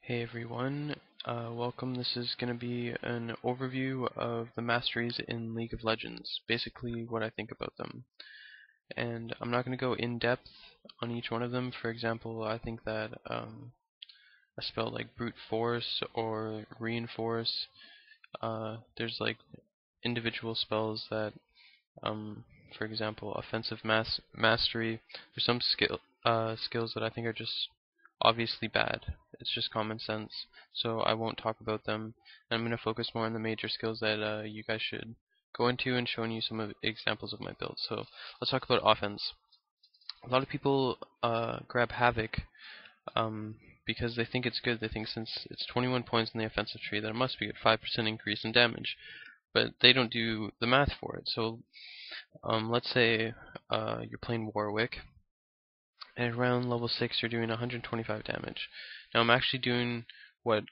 Hey everyone, welcome. This is going to be an overview of the Masteries in League of Legends, basically what I think about them. And I'm not going to go in depth on each one of them. For example, I think that a spell like Brute Force or Reinforce, there's like individual spells that, for example, Offensive Mastery, there's some skills that I think are just obviously bad. It's just common sense, so I won't talk about them. And I'm going to focus more on the major skills that you guys should go into and showing you some of examples of my build. So let's talk about offense. A lot of people grab Havoc because they think it's good. They think since it's 21 points in the offensive tree that it must be a 5% increase in damage, but they don't do the math for it. So let's say you're playing Warwick, and around level 6 you're doing 125 damage. Now I'm actually doing what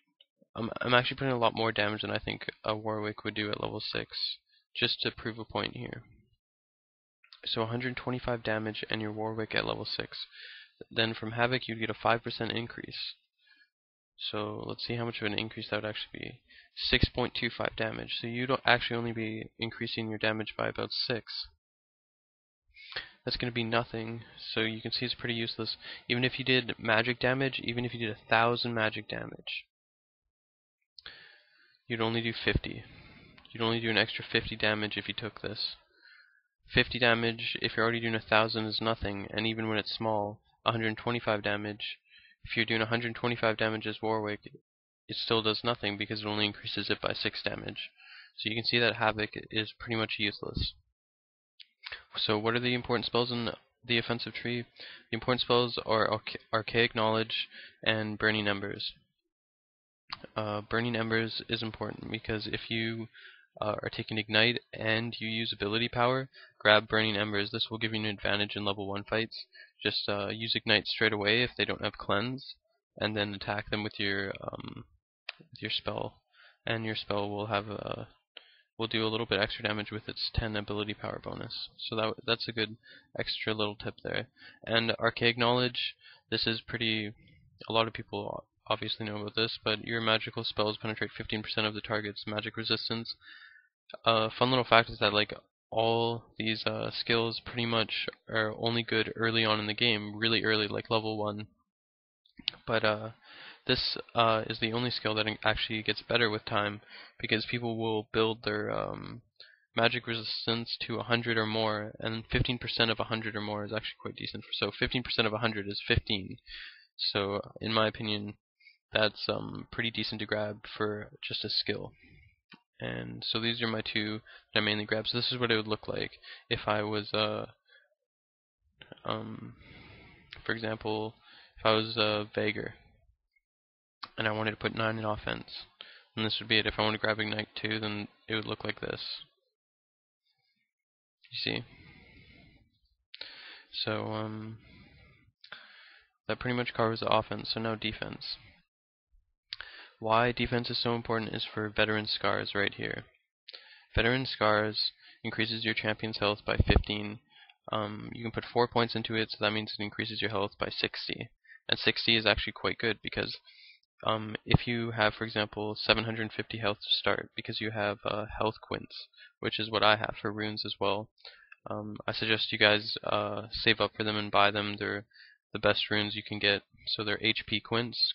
I'm actually putting a lot more damage than I think a Warwick would do at level 6, just to prove a point here. So 125 damage and your Warwick at level 6. Then from Havoc you'd get a 5% increase. So let's see how much of an increase that would actually be. 6.25 damage. So you'd actually only be increasing your damage by about 6. That's going to be nothing, so you can see it's pretty useless. Even if you did magic damage, even if you did 1,000 magic damage, you'd only do 50. You'd only do an extra 50 damage if you took this. 50 damage, if you're already doing 1,000, is nothing, and even when it's small, 125 damage, if you're doing 125 damage as Warwick, it still does nothing because it only increases it by 6 damage. So you can see that Havoc is pretty much useless. So what are the important spells in the offensive tree? The important spells are Archaic Knowledge and Burning Embers. Burning Embers is important because if you are taking Ignite and you use ability power, grab Burning Embers. This will give you an advantage in level 1 fights. Just use Ignite straight away if they don't have Cleanse, and then attack them with your spell, and your spell will have will do a little bit extra damage with its 10 ability power bonus. So that's a good extra little tip there. And Archaic Knowledge, this is pretty, a lot of people obviously know about this, but your magical spells penetrate 15% of the target's magic resistance. Fun little fact is that like all these skills pretty much are only good early on in the game, really early, like level 1. But this is the only skill that actually gets better with time, because people will build their magic resistance to 100 or more, and 15% of 100 or more is actually quite decent. So 15% of 100 is 15. So in my opinion, that's pretty decent to grab for just a skill. And so these are my two that I mainly grab. So this is what it would look like if I was, for example, if I was Vager and I wanted to put 9 in offense, and this would be it. If I want to grab Ignite 2, then it would look like this. You see? So that pretty much covers the offense. So now defense. Why defense is so important is for Veteran Scars right here. Veteran Scars increases your champion's health by 15. You can put 4 points into it, so that means it increases your health by 60. And 60 is actually quite good because if you have, for example, 750 health to start, because you have health quints, which is what I have for runes as well, I suggest you guys save up for them and buy them. They're the best runes you can get. So they're HP quints,